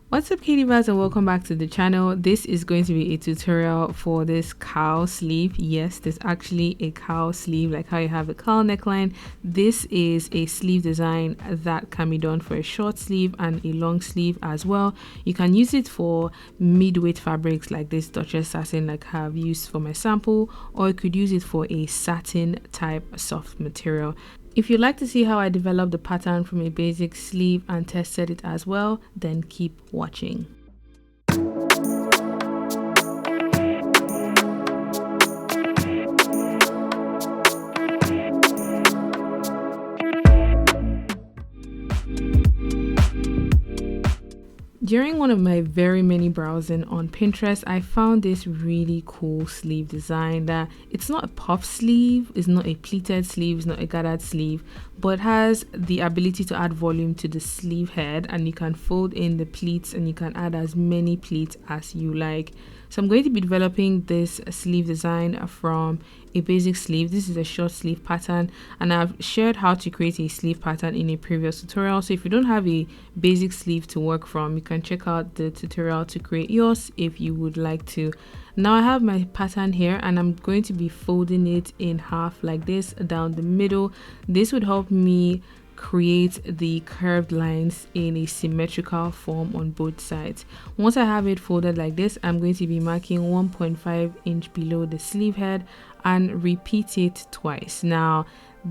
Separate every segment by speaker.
Speaker 1: What's up, Katie Buzz, and welcome back to the channel. This is going to be a tutorial for this cowl sleeve. Yes, there's actually a cowl sleeve, like how you have a cowl neckline. This is a sleeve design that can be done for a short sleeve and a long sleeve as well. You can use it for mid-weight fabrics like this Duchess satin like I have used for my sample, or you could use it for a satin type soft material. If you'd like to see how I developed the pattern from a basic sleeve and tested it as well, then keep watching. During one of my very many browsing on Pinterest, I found this really cool sleeve design that it's not a puff sleeve, it's not a pleated sleeve, it's not a gathered sleeve, but has the ability to add volume to the sleeve head, and you can fold in the pleats and you can add as many pleats as you like. So I'm going to be developing this sleeve design from a basic sleeve. This is a short sleeve pattern, and I've shared how to create a sleeve pattern in a previous tutorial. So if you don't have a basic sleeve to work from, you can check out the tutorial to create yours if you would like to. Now I have my pattern here, and I'm going to be folding it in half like this down the middle. This would help me create the curved lines in a symmetrical form on both sides. Once I have it folded like this, I'm going to be marking 1.5 inch below the sleeve head and repeat it twice. Now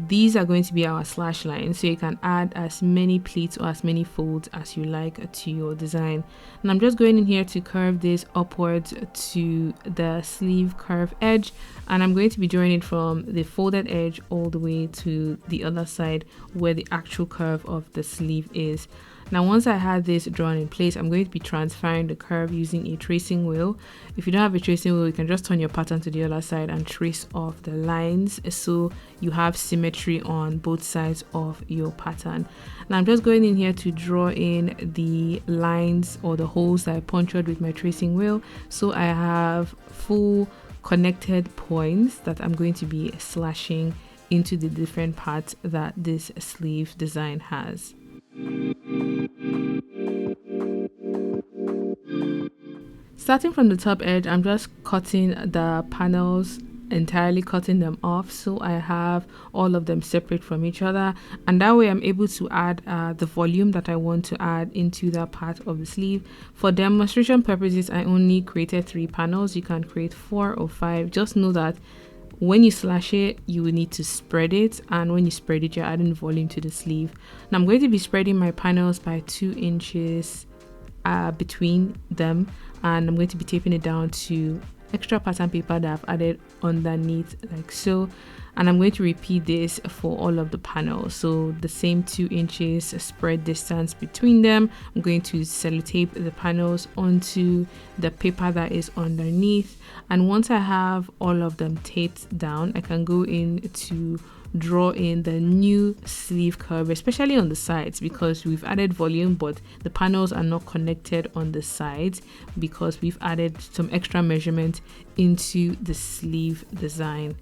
Speaker 1: these are going to be our slash lines, so you can add as many pleats or as many folds as you like to your design. And I'm just going in here to curve this upwards to the sleeve curve edge, and I'm going to be drawing it from the folded edge all the way to the other side where the actual curve of the sleeve is. Now once I had this drawn in place, I'm going to be transferring the curve using a tracing wheel. If you don't have a tracing wheel, you can just turn your pattern to the other side and trace off the lines so you have symmetry on both sides of your pattern. Now I'm just going in here to draw in the lines or the holes that I punctured with my tracing wheel, so I have full connected points that I'm going to be slashing into the different parts that this sleeve design has. Starting from the top edge, I'm just cutting the panels, entirely cutting them off so I have all of them separate from each other, and that way I'm able to add the volume that I want to add into that part of the sleeve. For demonstration purposes, I only created 3 panels. You can create 4 or 5. Just know that when you slash it, you will need to spread it, and when you spread it, you're adding volume to the sleeve. Now I'm going to be spreading my panels by 2 inches between them, and I'm going to be taping it down to extra pattern paper that I've added underneath like so, and I'm going to repeat this for all of the panels. So the same 2 inches spread distance between them. I'm going to sellotape the panels onto the paper that is underneath, and once I have all of them taped down, I can go in to draw in the new sleeve curve, especially on the sides, because we've added volume but the panels are not connected on the sides because we've added some extra measurement into the sleeve design.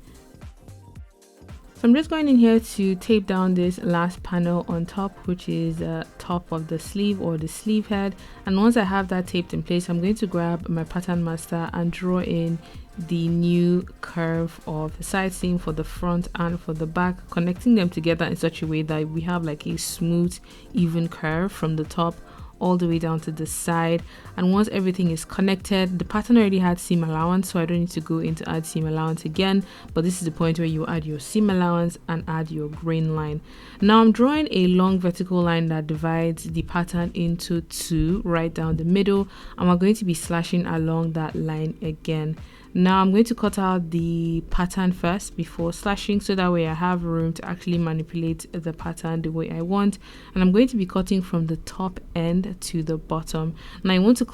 Speaker 1: So I'm just going in here to tape down this last panel on top, which is the top of the sleeve or the sleeve head. And once I have that taped in place, I'm going to grab my pattern master and draw in the new curve of the side seam for the front and for the back, connecting them together in such a way that we have like a smooth, even curve from the top all the way down to the side. And once everything is connected, the pattern already had seam allowance, so I don't need to go in to add seam allowance again, but this is the point where you add your seam allowance and add your grain line. Now I'm drawing a long vertical line that divides the pattern into 2 right down the middle, and we're going to be slashing along that line again. Now I'm going to cut out the pattern first before slashing, so that way I have room to actually manipulate the pattern the way I want. And I'm going to be cutting from the top end to the bottom. Now you want to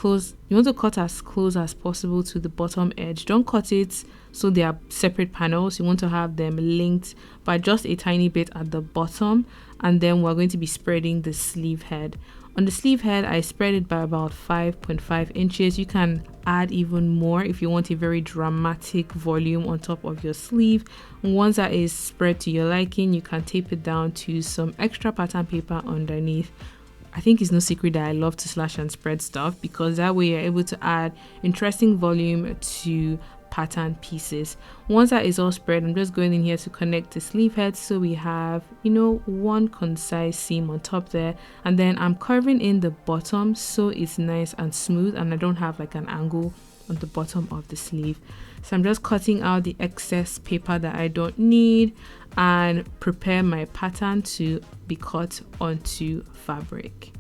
Speaker 1: cut as close as possible to the bottom edge. Don't cut it so they are separate panels. You want to have them linked by just a tiny bit at the bottom, and then we're going to be spreading the sleeve head. On the sleeve head, I spread it by about 5.5 inches. You can add even more if you want a very dramatic volume on top of your sleeve. Once that is spread to your liking, you can tape it down to some extra pattern paper underneath. I think it's no secret that I love to slash and spread stuff, because that way you're able to add interesting volume to pattern pieces. Once that is all spread, I'm just going in here to connect the sleeve head, so we have, you know, one concise seam on top there, and then I'm curving in the bottom so it's nice and smooth and I don't have like an angle on the bottom of the sleeve. So I'm just cutting out the excess paper that I don't need and prepare my pattern to be cut onto fabric.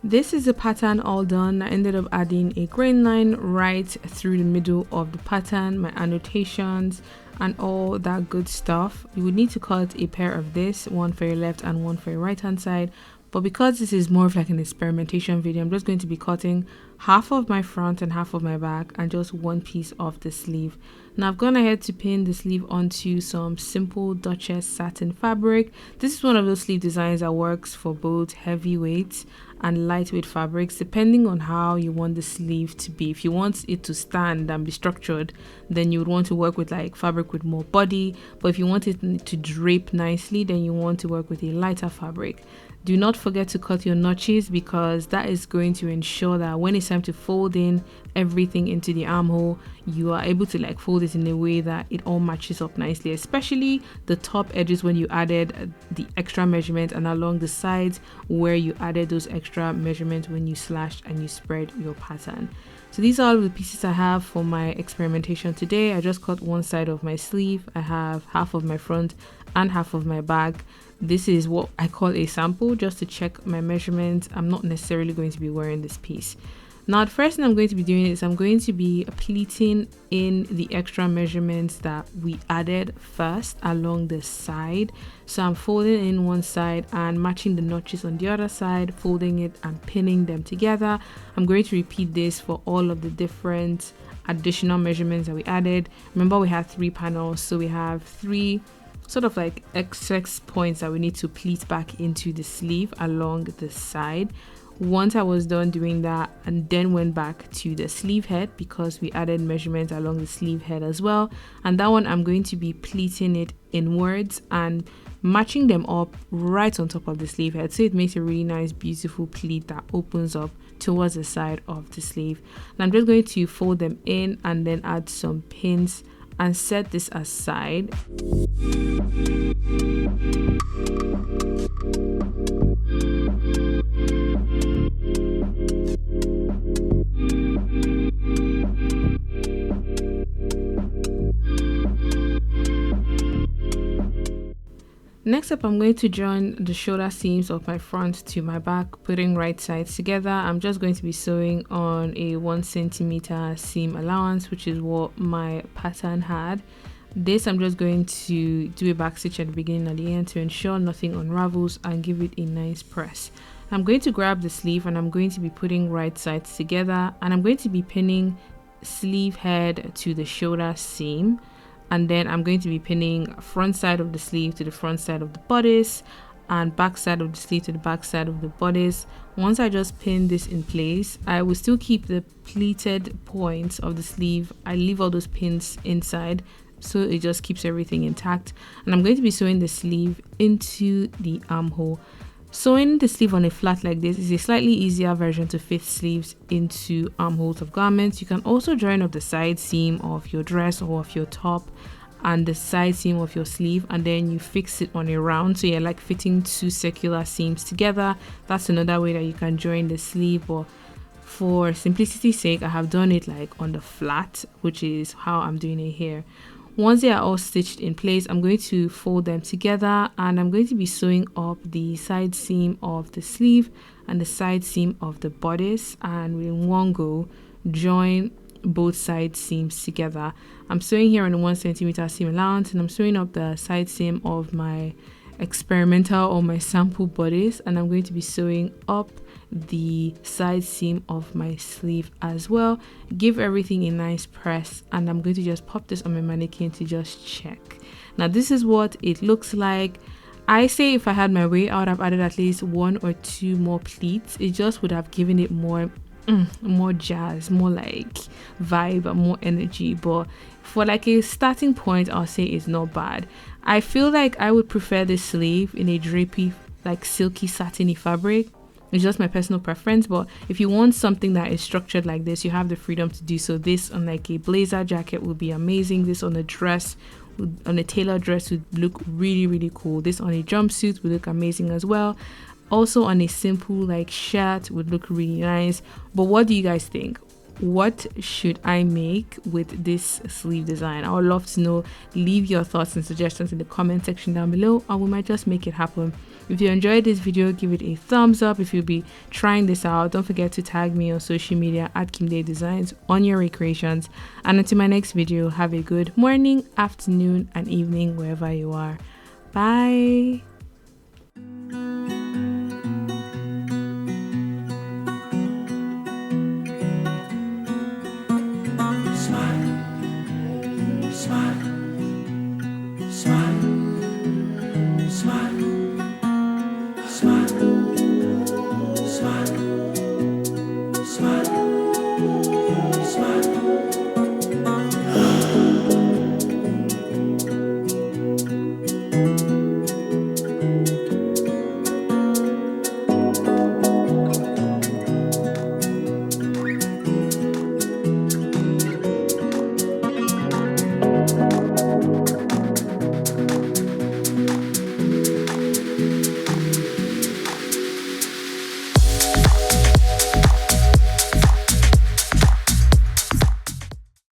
Speaker 1: This is the pattern all done. I ended up adding a grain line right through the middle of the pattern, my annotations and all that good stuff. You would need to cut a pair of this, one for your left and one for your right hand side. But because this is more of like an experimentation video, I'm just going to be cutting half of my front and half of my back and just one piece of the sleeve. Now I've gone ahead to pin the sleeve onto some simple Duchess satin fabric. This is one of those sleeve designs that works for both heavyweight and lightweight fabrics, depending on how you want the sleeve to be. If you want it to stand and be structured, then you would want to work with like fabric with more body. But if you want it to drape nicely, then you want to work with a lighter fabric. Do not forget to cut your notches, because that is going to ensure that when it's time to fold in everything into the armhole, you are able to like fold it in a way that it all matches up nicely, especially the top edges when you added the extra measurement, and along the sides where you added those extra measurements when you slashed and you spread your pattern. So these are all the pieces I have for my experimentation today. I just cut one side of my sleeve. I have half of my front and half of my back. This is what I call a sample, just to check my measurements. I'm not necessarily going to be wearing this piece. Now the first thing I'm going to be doing is I'm going to be pleating in the extra measurements that we added first along the side. So I'm folding in one side and matching the notches on the other side, folding it and pinning them together. I'm going to repeat this for all of the different additional measurements that we added. Remember, we had 3 panels, so we have 3 sort of like excess points that we need to pleat back into the sleeve along the side. Once I was done doing that, and then went back to the sleeve head, because we added measurements along the sleeve head as well, and that one I'm going to be pleating it inwards and matching them up right on top of the sleeve head, so it makes a really nice beautiful pleat that opens up towards the side of the sleeve. And I'm just going to fold them in and then add some pins and set this aside. Next up, I'm going to join the shoulder seams of my front to my back, putting right sides together. I'm just going to be sewing on a 1 centimeter seam allowance, which is what my pattern had. This I'm just going to do a back stitch at the beginning and the end to ensure nothing unravels and give it a nice press. I'm going to grab the sleeve and I'm going to be putting right sides together, and I'm going to be pinning sleeve head to the shoulder seam. And then I'm going to be pinning front side of the sleeve to the front side of the bodice and back side of the sleeve to the back side of the bodice. Once I just pin this in place, I will still keep the pleated points of the sleeve. I leave all those pins inside, so it just keeps everything intact. And I'm going to be sewing the sleeve into the armhole. Sewing the sleeve on a flat like this is a slightly easier version to fit sleeves into armholes of garments. You can also join up the side seam of your dress or of your top and the side seam of your sleeve, and then you fix it on a round, so you're like fitting 2 circular seams together. That's another way that you can join the sleeve, but for simplicity's sake, I have done it like on the flat, which is how I'm doing it here. Once they are all stitched in place, I'm going to fold them together, and I'm going to be sewing up the side seam of the sleeve and the side seam of the bodice, and in one go join both side seams together. I'm sewing here on a 1 centimeter seam allowance, and I'm sewing up the side seam of my experimental or my sample bodice, and I'm going to be sewing up the side seam of my sleeve as well. Give everything a nice press, and I'm going to just pop this on my mannequin to just check. Now this is what it looks like. I say if I had my way, I would have added at least 1 or 2 more pleats. It just would have given it more more jazz, more like vibe and more energy. But for like a starting point, I'll say it's not bad. I feel like I would prefer this sleeve in a drapey, like silky satiny fabric. It's just my personal preference, but if you want something that is structured like this, you have the freedom to do so. This on like a blazer jacket would be amazing. This on a dress, on a tailored dress would look really, really cool. This on a jumpsuit would look amazing as well. Also on a simple like shirt would look really nice. But what do you guys think? What should I make with this sleeve design? I would love to know. Leave your thoughts and suggestions in the comment section down below, or we might just make it happen. If you enjoyed this video, give it a thumbs up. If you'll be trying this out, don't forget to tag me on social media at Kimday Designs on your recreations. And until my next video, have a good morning, afternoon, and evening wherever you are. Bye.